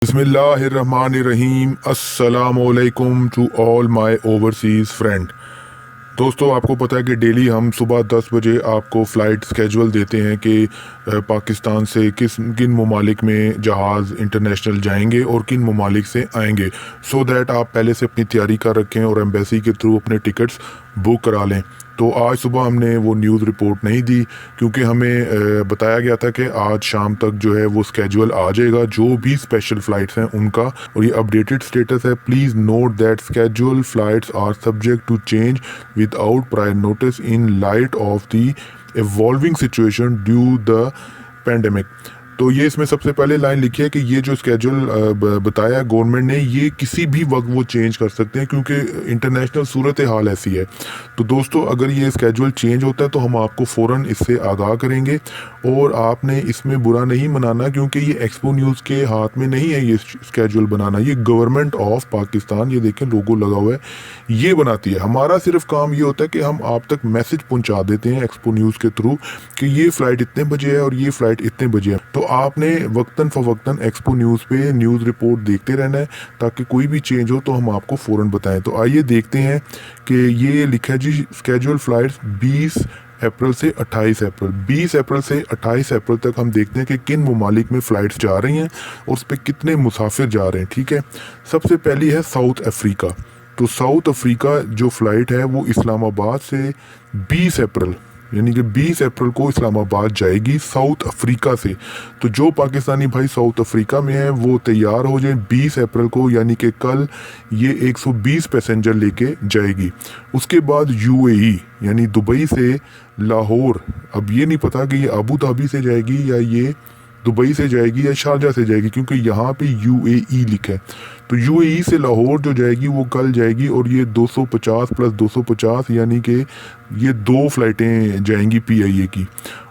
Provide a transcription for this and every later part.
बिस्मिल्लाहिर्रहमानिर्रहीम। अस्सलामुअलैकुम to all my overseas friend. दोस्तों, आपको पता है कि डेली हम सुबह 10 बजे आपको फ़्लाइट स्केजुअल देते हैं कि पाकिस्तान से किन ममालिक में जहाज़ इंटरनेशनल जाएंगे और किन ममालिक से आएंगे, सो दैट आप पहले से अपनी तैयारी कर रखें और एम्बेसी के थ्रू अपने टिकट्स बुक करा लें। तो आज सुबह हमने वो न्यूज़ रिपोर्ट नहीं दी क्योंकि हमें बताया गया था कि आज शाम तक जो है वो स्केजुअल आ जाएगा जो भी स्पेशल फ़्लाइट्स हैं उनका, और ये अपडेटेड स्टेटस है। Please note that scheduled flights are subject to change without prior notice in light of the evolving situation due the pandemic. तो ये इसमें सबसे पहले लाइन लिखी है कि ये जो स्केजुअल बताया गवर्नमेंट ने, ये किसी भी वक्त वो चेंज कर सकते हैं क्योंकि इंटरनेशनल सूरत हाल ऐसी है। तो दोस्तों, अगर ये स्केजुअल चेंज होता है तो हम आपको फ़ौरन इससे आगाह करेंगे और आपने इसमें बुरा नहीं मनाना क्योंकि ये एक्सपो न्यूज़ के हाथ में नहीं है ये स्केजुअल बनाना। ये गवर्नमेंट ऑफ पाकिस्तान, ये देखें लोगो लगा हुआ है, ये बनाती है। हमारा सिर्फ काम ये होता है कि हम आप तक मैसेज पहुंचा देते हैं एक्सपो न्यूज़ के थ्रू कि ये फ़्लाइट इतने बजे है और ये फ़्लाइट इतने बजे है। तो आपने वक्तन फ़वक्तन एक्सपो न्यूज़ पे न्यूज़ रिपोर्ट देखते रहना है ताकि कोई भी चेंज हो तो हम आपको फ़ौरन बताएं। तो आइए देखते हैं कि ये लिखा है जी, स्केजुअल फ़्लाइट्स 20 अप्रैल से 28 अप्रैल। 20 अप्रैल से 28 अप्रैल तक हम देखते हैं कि किन ममालिक में फ़्लाइट्स जा रही हैं और उस पर कितने मुसाफिर जा रहे हैं। ठीक है, सबसे पहली है साउथ अफ्रीका। तो साउथ अफ्रीका जो फ़्लाइट है वो इस्लामाबाद से 20 अप्रैल यानी कि 20 अप्रैल को इस्लामाबाद जाएगी साउथ अफ्रीका से। तो जो पाकिस्तानी भाई साउथ अफ्रीका में है वो तैयार हो जाए 20 अप्रैल को, यानी कि कल ये 120 पैसेंजर लेके जाएगी। उसके बाद यूएई यानी दुबई से लाहौर, अब ये नहीं पता कि ये अबू धाबी से जाएगी या ये दुबई से जाएगी या शारजा से जाएगी क्योंकि यहाँ पे यूएई लिखा है। तो यूएई से लाहौर जो जाएगी वो कल जाएगी और ये 250 प्लस 250 यानी कि ये 2 फ़्लाइटें जाएंगी पीआईए की।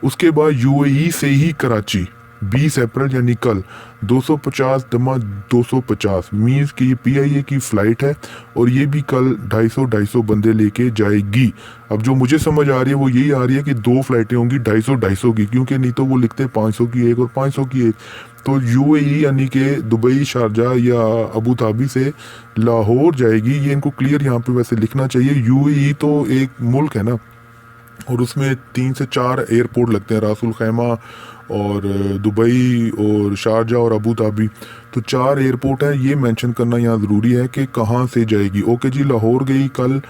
उसके बाद यूएई से ही कराची 20 अप्रैल यानी कल 250 दमा 250 मीन्स कि ये पीआईए की फ़्लाइट है और ये भी कल 250 बंदे लेके जाएगी। अब जो मुझे समझ आ रही है वो यही आ रही है कि 2 फ़्लाइटें होंगी 250 की, क्योंकि नहीं तो वो लिखते 500 की एक और 500 की एक। तो यूएई यानी कि दुबई, शारजा या अबू धाबी से लाहौर जाएगी, ये इनको क्लियर यहाँ पे वैसे लिखना चाहिए। यूएई तो एक मुल्क है ना और उसमें 3 से 4 एयरपोर्ट लगते हैं, रासुल खैमा और दुबई और शारजा और अबू धाबी। तो 4 एयरपोर्ट हैं, ये मेंशन करना यहाँ ज़रूरी है कि कहाँ से जाएगी। ओके जी, लाहौर गई कल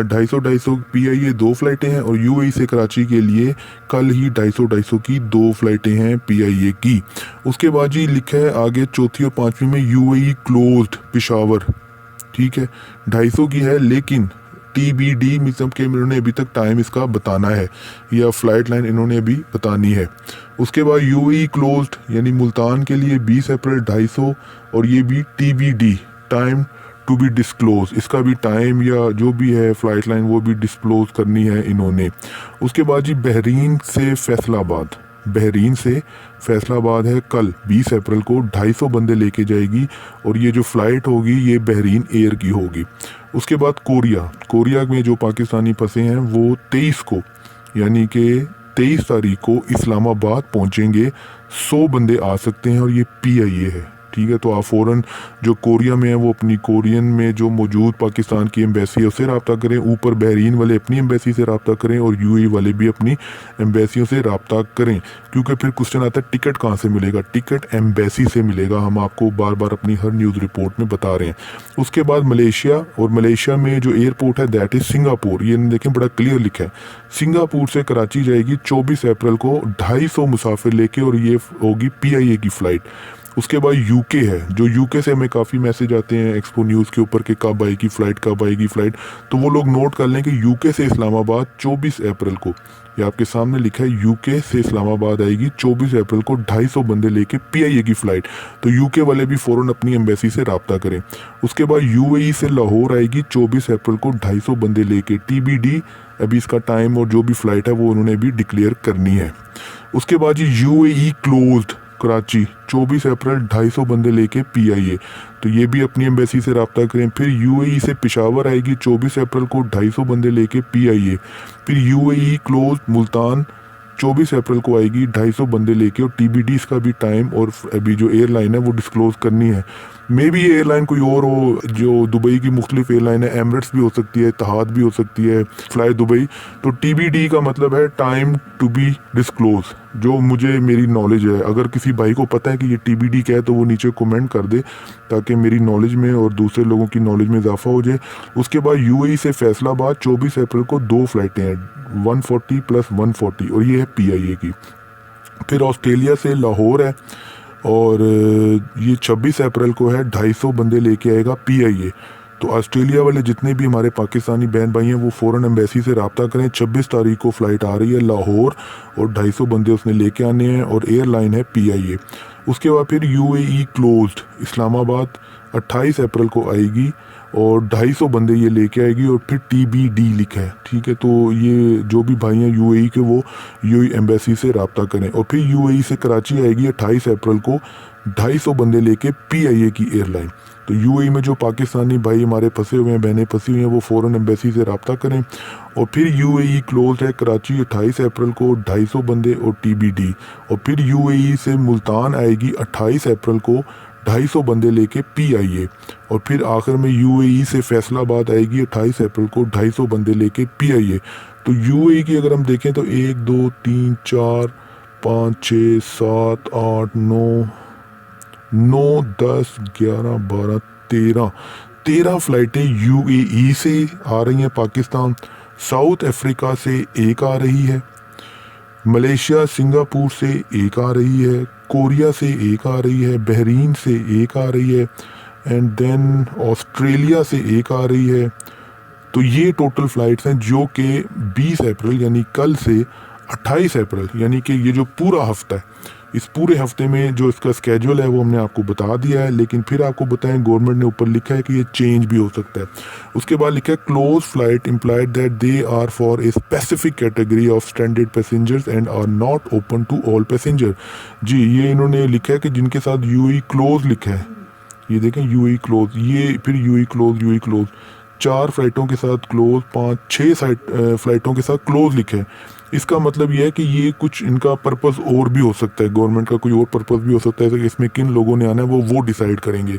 250 पीआईए 2 फ़्लाइटें हैं और यूएई से कराची के लिए कल ही 250 की 2 फ़्लाइटें हैं पीआईए की। उसके बाद जी लिखा है आगे चौथी और पाँचवीं में यूएई क्लोज्ड पेशावर, ठीक है 250 की है, लेकिन टीबीडी मिसम के इन्होंने अभी तक टाइम इसका बताना है या फ़्लाइट लाइन इन्होंने अभी बतानी है। उसके बाद यूएई क्लोज्ड यानी मुल्तान के लिए 20 अप्रैल 250 और ये भी TBD time to be disclose, इसका भी टाइम या जो भी है फ़्लाइट लाइन वो भी डिस्क्लोज करनी है इन्होंने। उसके बाद जी बहरीन से फैसलाबाद, बहरीन से फैसलाबाद है कल 20 अप्रैल को 250 बंदे लेके जाएगी और ये जो फ़्लाइट होगी ये बहरीन एयर की होगी। उसके बाद कोरिया में जो पाकिस्तानी फंसे हैं वो 23 को यानी कि 23 तारीख को इस्लामाबाद पहुंचेंगे। 100 बंदे आ सकते हैं और ये पीआईए है, ठीक है। तो आप फ़ौरन जो कोरिया में है वो अपनी कोरियन में जो मौजूद पाकिस्तान की एम्बेसी है उससे रब्ता करें, ऊपर बहरीन वाले अपनी एम्बेसी से रब्ता करें और यूएई वाले भी अपनी एम्बेसियों से रब्ता करें, क्योंकि फिर क्वेश्चन आता है टिकट कहाँ से मिलेगा। टिकट एम्बेसी से मिलेगा, हम आपको बार बार अपनी हर न्यूज़ रिपोर्ट में बता रहे हैं। उसके बाद मलेशिया, और मलेशिया में जो एयरपोर्ट है दैट इज़ सिंगापुर, ये देखें बड़ा क्लियर लिखा है। सिंगापुर से कराची जाएगी 24 अप्रैल को 250 मुसाफिर लेके और ये होगी पीआईए की फ़्लाइट। उसके बाद यूके है, जो यूके से हमें काफ़ी मैसेज आते हैं एक्सपो न्यूज़ के ऊपर कि कब आएगी फ़्लाइट, कब आएगी फ़्लाइट। तो वो लोग नोट कर लें कि यूके से इस्लामाबाद 24 अप्रैल को, ये आपके सामने लिखा है यूके से इस्लामाबाद आएगी 24 अप्रैल को 250 बंदे लेके पीआईए की फ़्लाइट। तो यूके वाले भी फ़ौरन अपनी एम्बेसी से रब्ता करें। उसके बाद यूएई से लाहौर आएगी 24 अप्रैल को 250 बंदे लेके, टीबीडी अभी इसका टाइम और जो भी फ़्लाइट है वो उन्होंने भी डिक्लेयर करनी है। उसके बाद जी यूएई क्लोज्ड कराची 24 अप्रैल 250 बंदे लेके पीआईए, तो ये भी अपनी एम्बेसी से रब्ता करें। फिर यूएई से पेशावर आएगी 24 अप्रैल को 250 बंदे लेके पीआईए। फिर यूएई क्लोज मुल्तान 24 अप्रैल को आएगी 250 बंदे लेके, और TBDs का भी टाइम और अभी जो एयरलाइन है वो डिस्क्लोज करनी है। मे बी ये एयरलाइन कोई और हो, जो दुबई की मुख्तलिफ एयरलाइन है, एमरेट्स भी हो सकती है, इत्तेहाद भी हो सकती है, फ्लाई दुबई। तो TBD का मतलब है टाइम टू बी डिस्क्लोज, जो मुझे मेरी नॉलेज है। अगर किसी भाई को पता है कि ये TBD क्या है तो वो नीचे कमेंट कर दे, ताकि मेरी नॉलेज में और दूसरे लोगों की नॉलेज में इजाफा हो जाए। उसके बाद UAE से फैसलाबाद 24 अप्रैल को 2 फ्लाइटें हैं, 140 + 140, और ये है PIA की। फिर ऑस्ट्रेलिया से लाहौर है, और ये 26 अप्रैल को है, 250 बंदे लेके आएगा PIA। तो ऑस्ट्रेलिया वाले जितने भी हमारे पाकिस्तानी बहन भाई हैं वो फ़ौरन एम्बेसी से रब्ता करें। 26 तारीख को फ़्लाइट आ रही है लाहौर, और 250 बंदे उसने लेके आने हैं, और एयरलाइन है PIA। उसके बाद फिर UAE क्लोज्ड इस्लामाबाद 28 अप्रैल को आएगी, और 250 बंदे ये लेके आएगी, और फिर TBD लिखा है, ठीक है। तो ये जो भी भाई हैं UAE के, वो UAE एम्बेसी से रब्ता करें। और फिर UAE से कराची आएगी 28 अप्रैल को 250 बंदे लेके PIA की एयरलाइन। तो UAE में जो पाकिस्तानी भाई हमारे फंसे हुए हैं, बहनें फंसी हुई हैं, वो फ़ौरन एम्बेसी से रब्ता करें। और फिर UAE क्लोज है कराची 28 अप्रैल को 250 बंदे और TBD। और फिर UAE से मुल्तान आएगी 28 अप्रैल को 250 बंदे लेके PIA। और फिर आखिर में UAE से फैसलाबाद आएगी 28 अप्रैल को 250 बंदे लेके PIA। तो UAE की अगर हम देखें तो 1 2 3 4 5 6 7 8 9 10 11 12 13 फ़्लाइटें UAE से आ रही हैं पाकिस्तान। साउथ अफ्रीका से एक आ रही है, मलेशिया सिंगापुर से एक आ रही है, कोरिया से एक आ रही है, बहरीन से एक आ रही है, एंड देन ऑस्ट्रेलिया से एक आ रही है। तो ये टोटल फ़्लाइट्स हैं जो कि 20 अप्रैल यानी कल से 28 अप्रैल, यानी कि ये जो पूरा हफ्ता है, इस पूरे हफ्ते में जो इसका स्केड्यूल है वो हमने आपको बता दिया है। लेकिन फिर आपको बताएं, गवर्नमेंट ने ऊपर लिखा है कि ये चेंज भी हो सकता है। उसके बाद लिखा है close flight implied that they are for a specific category of standard passengers and are not open to all passenger. जी, ये इन्होंने लिखा है कि जिनके साथ UAE क्लोज लिखा है, ये देखें UAE क्लोज, ये फिर UAE क्लोज 4 फ्लाइटों के साथ क्लोज, 5-6 फ्लाइटों के साथ क्लोज लिखा है। इसका मतलब यह है कि ये कुछ इनका पर्पस और भी हो सकता है, गवर्नमेंट का कोई और पर्पस भी हो सकता है कि इसमें किन लोगों ने आना है वो डिसाइड करेंगे।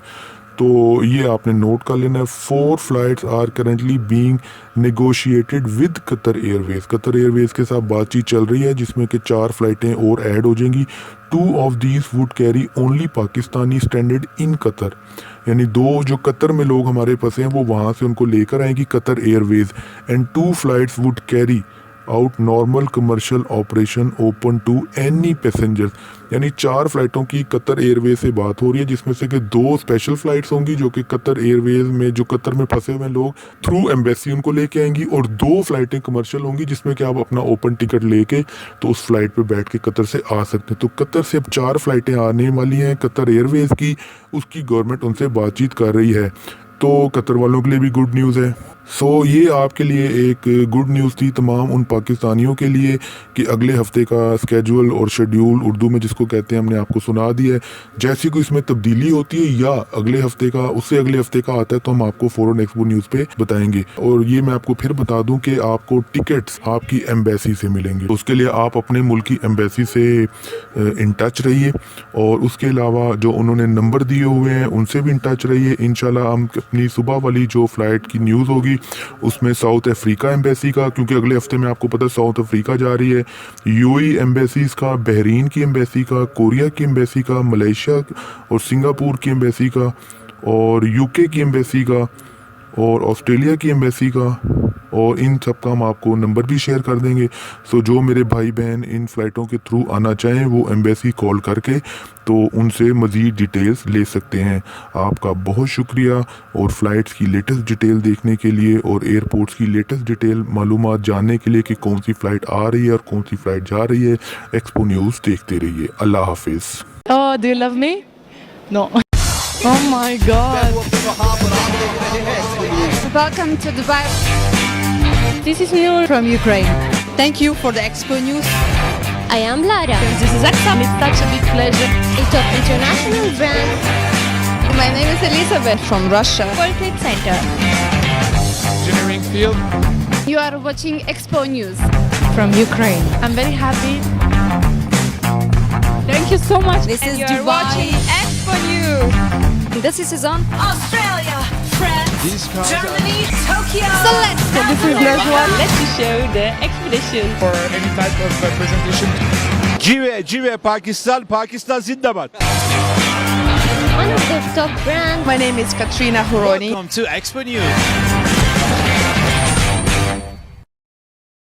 तो ये आपने नोट कर लेना है। 4 flights are currently being negotiated with Qatar Airways. Qatar Airways के साथ बातचीत चल रही है, जिसमें कि 4 फ्लाइटें और ऐड हो जाएंगी। 2 of these would carry only Pakistani standard in Qatar, यानी 2 जो कतर में लोग हमारे फंसे हैं वो वहाँ से उनको लेकर आएंगी Qatar Airways. And 2 flights would carry out normal commercial operation open to any passengers, यानी 4 फ्लाइटों की कतर एयरवेज से बात हो रही है, जिसमें से कि 2 स्पेशल फ्लाइट्स होंगी जो कि कतर एयरवेज में जो कतर में फंसे हुए लोग थ्रू एम्बेसी उनको लेके आएंगी, और 2 फ्लाइटें कमर्शियल होंगी जिसमें कि आप अपना ओपन टिकट लेके तो उस फ्लाइट पे बैठ के कतर से आ सकते हैं। तो कतर से अब 4 फ्लाइटें आने वाली हैं कतर एयरवेज की, उसकी गवर्नमेंट उनसे बातचीत कर रही है। तो कतर वालों के लिए भी गुड न्यूज़ है। ये आपके लिए एक गुड न्यूज़ थी तमाम उन पाकिस्तानियों के लिए कि अगले हफ्ते का स्केड्यूल और शेड्यूल उर्दू में जिसको कहते हैं हमने आपको सुना दिया है। जैसी कोई इसमें तब्दीली होती है या अगले हफ्ते का उससे अगले हफ्ते का आता है तो हम आपको फ़ौरन एक्सपो न्यूज़ पे बताएंगे। और ये मैं आपको फिर बता दूं कि आपको टिकट्स आपकी एम्बेसी से मिलेंगे। उसके लिए आप अपने मुल्क की एम्बेसी से इन टच रहिए, और उसके अलावा जो उन्होंने नंबर दिए हुए हैं उनसे भी इन टच रहिए। इंशाल्लाह हम अपनी सुबह वाली जो फ़्लाइट की न्यूज़ होगी उसमें साउथ अफ्रीका एम्बेसी का, क्योंकि अगले हफ्ते में आपको पता है साउथ अफ्रीका जा रही है, UAE एम्बेसीज का, बहरीन की एम्बेसी का, कोरिया की एम्बेसी का, मलेशिया और सिंगापुर की एम्बेसी का, और UK की एम्बेसी का, और ऑस्ट्रेलिया की एम्बेसी का, और इन सब का हम आपको नंबर भी शेयर कर देंगे। जो मेरे भाई बहन इन फ़्लाइटों के थ्रू आना चाहें वो एम्बेसी कॉल करके तो उनसे मज़ीद डिटेल्स ले सकते हैं। आपका बहुत शुक्रिया। और फ़्लाइट्स की लेटेस्ट डिटेल देखने के लिए और एयरपोर्ट्स की लेटेस्ट डिटेल मालूमात जानने के लिए कि कौन सी फ़्लाइट आ रही है और कौन सी फ़्लाइट जा रही है, एक्सपो न्यूज़ देखते रहिए। अल्लाह हाफिज़। Oh, do you love me? No. Oh my God. Welcome to Dubai. This is Noor from Ukraine. Thank you for the Expo News. I am Lara. This is Aksa. It's such a big pleasure. A top international brand. My name is Elizabeth from Russia. World Trade Center. Engineering field. You are watching Expo News. from Ukraine. I'm very happy. Thank you so much. This is You're Dubai. watching Expo News. This is on. Australia, France, Germany, Tokyo. So let's go. This is Najwa. Let's show the expedition. for any type of presentation. Jive, Pakistan, Pakistan Zindabad. One of the top brands. My name is Katrina Huroni. Welcome to Expo News.